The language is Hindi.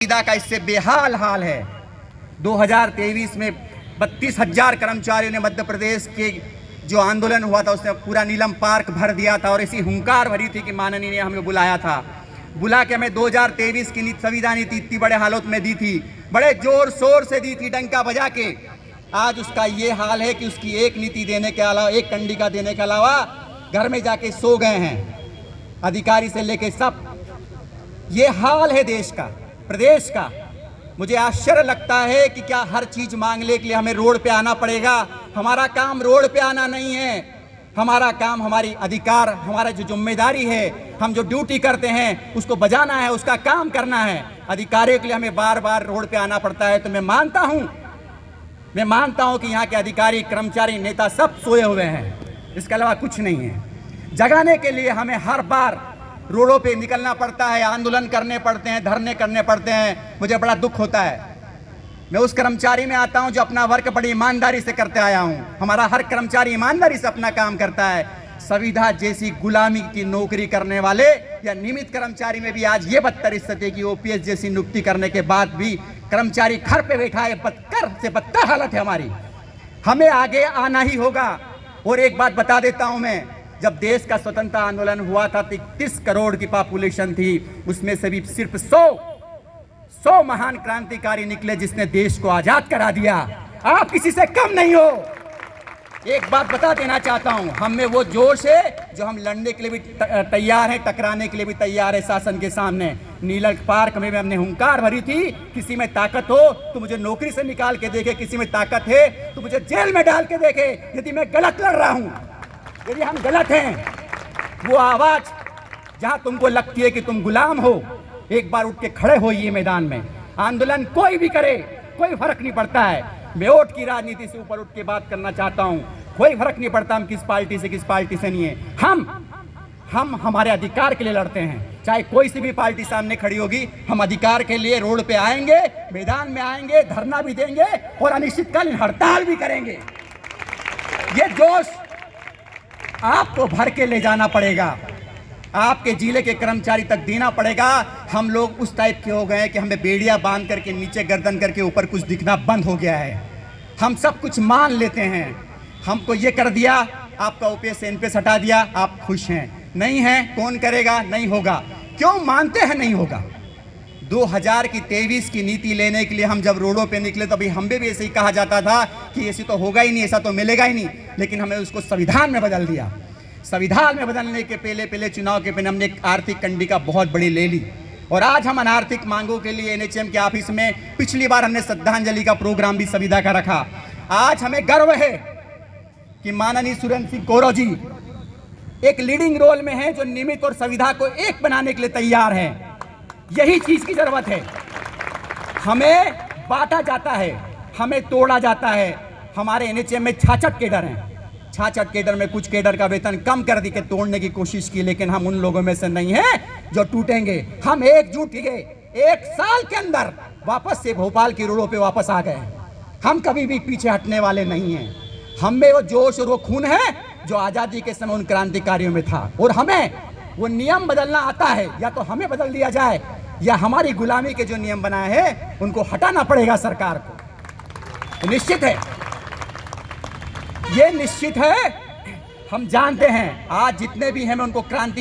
संविदा का इससे बेहाल हाल है। 2023 में 32,000 कर्मचारियों ने मध्य प्रदेश के जो आंदोलन हुआ था उसने पूरा नीलम पार्क भर दिया था और ऐसी हुंकार भरी थी कि माननीय ने हमें बुलाया था। बुला के हमें 2023 की संविदा नीति इतनी बड़े हालत में दी थी, बड़े जोर शोर से दी थी, डंका बजा के। आज उसका ये हाल है कि उसकी एक नीति देने के अलावा, एक कंडिका देने के अलावा घर में जाके सो गए हैं, अधिकारी से लेके सब। ये हाल है देश का, प्रदेश का। मुझे आश्चर्य लगता है कि क्या हर चीज मांगने के लिए हमें रोड पे आना पड़ेगा। हमारा काम रोड पे आना नहीं है, हमारा काम, हमारी अधिकार, हमारा जो जिम्मेदारी है, हम जो ड्यूटी करते हैं उसको बजाना है, उसका काम करना है। अधिकारियों के लिए हमें बार बार रोड पे आना पड़ता है। तो मैं मानता हूं कि यहाँ के अधिकारी, कर्मचारी, नेता सब सोए हुए हैं, इसके अलावा कुछ नहीं है। जगाने के लिए हमें हर बार रोडों पे निकलना पड़ता है, आंदोलन करने पड़ते हैं, धरने करने पड़ते हैं। मुझे बड़ा दुख होता है। मैं उस कर्मचारी में आता हूं जो अपना वर्क बड़ी ईमानदारी से करते आया हूं। हमारा हर कर्मचारी ईमानदारी से अपना काम करता है। संविदा जैसी गुलामी की नौकरी करने वाले या नियमित कर्मचारी में भी आज ये बदतर स्थिति है कि ओपीएस जैसी नियुक्ति करने के बाद भी कर्मचारी घर पे बैठा है। बदतर से बदतर हालत है हमारी। हमें आगे आना ही होगा। और एक बात बता देता हूं मैं, जब देश का स्वतंत्रता आंदोलन हुआ था 30 करोड़ की पॉपुलेशन थी, उसमें से भी सिर्फ 100 महान क्रांतिकारी निकले जिसने देश को आजाद करा दिया। आप किसी से कम नहीं हो। एक बात बता देना चाहता हूं, हम में वो जोश है जो हम लड़ने के लिए भी तैयार हैं, टकराने के लिए भी तैयार है शासन के सामने। नीलम पार्क में हमने हुंकार भरी थी, किसी में ताकत हो तो मुझे नौकरी से निकाल के देखे, किसी में ताकत है तो मुझे जेल में डाल के देखे यदि मैं गलत लड़ रहा हूं, यदि हम गलत हैं। वो आवाज जहां तुमको लगती है कि तुम गुलाम हो, एक बार उठ के खड़े होइए मैदान में। आंदोलन कोई भी करे, कोई फर्क नहीं पड़ता है। मैं वोट की राजनीति से ऊपर उठ के बात करना चाहता हूं। कोई फर्क नहीं पड़ता हम किस पार्टी से नहीं है। हम हमारे अधिकार के लिए लड़ते हैं। चाहे कोई सी भी पार्टी सामने खड़ी होगी, हम अधिकार के लिए रोड पे आएंगे, मैदान में आएंगे, धरना भी देंगे और अनिश्चितकालीन हड़ताल भी करेंगे। ये जोश आपको भर के ले जाना पड़ेगा, आपके जिले के कर्मचारी तक देना पड़ेगा। हम लोग उस टाइप के हो गए कि हमें बेड़िया बांध करके नीचे गर्दन करके ऊपर कुछ दिखना बंद हो गया है। हम सब कुछ मान लेते हैं। हमको ये कर दिया, आपका ओपीएस एनपीएस हटा दिया, आप खुश हैं। नहीं है, कौन करेगा? नहीं होगा। क्यों मानते हैं नहीं होगा? 2023 की नीति लेने के लिए हम जब रोडों पे निकले तो अभी हमें भी ऐसे ही कहा जाता था कि ऐसे तो होगा ही नहीं, ऐसा तो मिलेगा ही नहीं। लेकिन हमें उसको संविधान में बदल दिया। संविधान में बदलने के पहले चुनाव के पहले हमने एक आर्थिक कंडिका बहुत बड़ी ले ली और आज हम अनार्थिक मांगों के लिए एनएचएम के ऑफिस में पिछली बार हमने श्रद्धांजलि का प्रोग्राम भी संविदा का रखा। आज हमें गर्व है कि माननीय सुरेंद्र सिंह गौरव जी एक लीडिंग रोल में है, जो नियमित और संविदा को एक बनाने के लिए तैयार है। यही चीज की जरूरत है। हमें बांटा जाता है, हमें तोड़ा जाता है। हमारे एनएचएम में 66 केडर हैं। 66 केडर में कुछ केडर का वेतन कम कर दी के तोड़ने की कोशिश की, लेकिन हम उन लोगों में से नहीं हैं जो टूटेंगे। हम एकजुट ही गए, 1 साल के अंदर वापस से भोपाल की रोडों पे वापस आ गए। हम कभी भी पीछे हटने वाले नहीं हैं। हम में वो जोश और वो खून है जो आजादी के समय उन क्रांतिकारियों में था। और हमें वो नियम बदलना आता है, या तो हमें बदल दिया जाए या हमारी गुलामी के जो नियम बनाए हैं उनको हटाना पड़ेगा सरकार को। तो निश्चित है, ये निश्चित है। हम जानते हैं आज जितने भी हैं मैं उनको क्रांति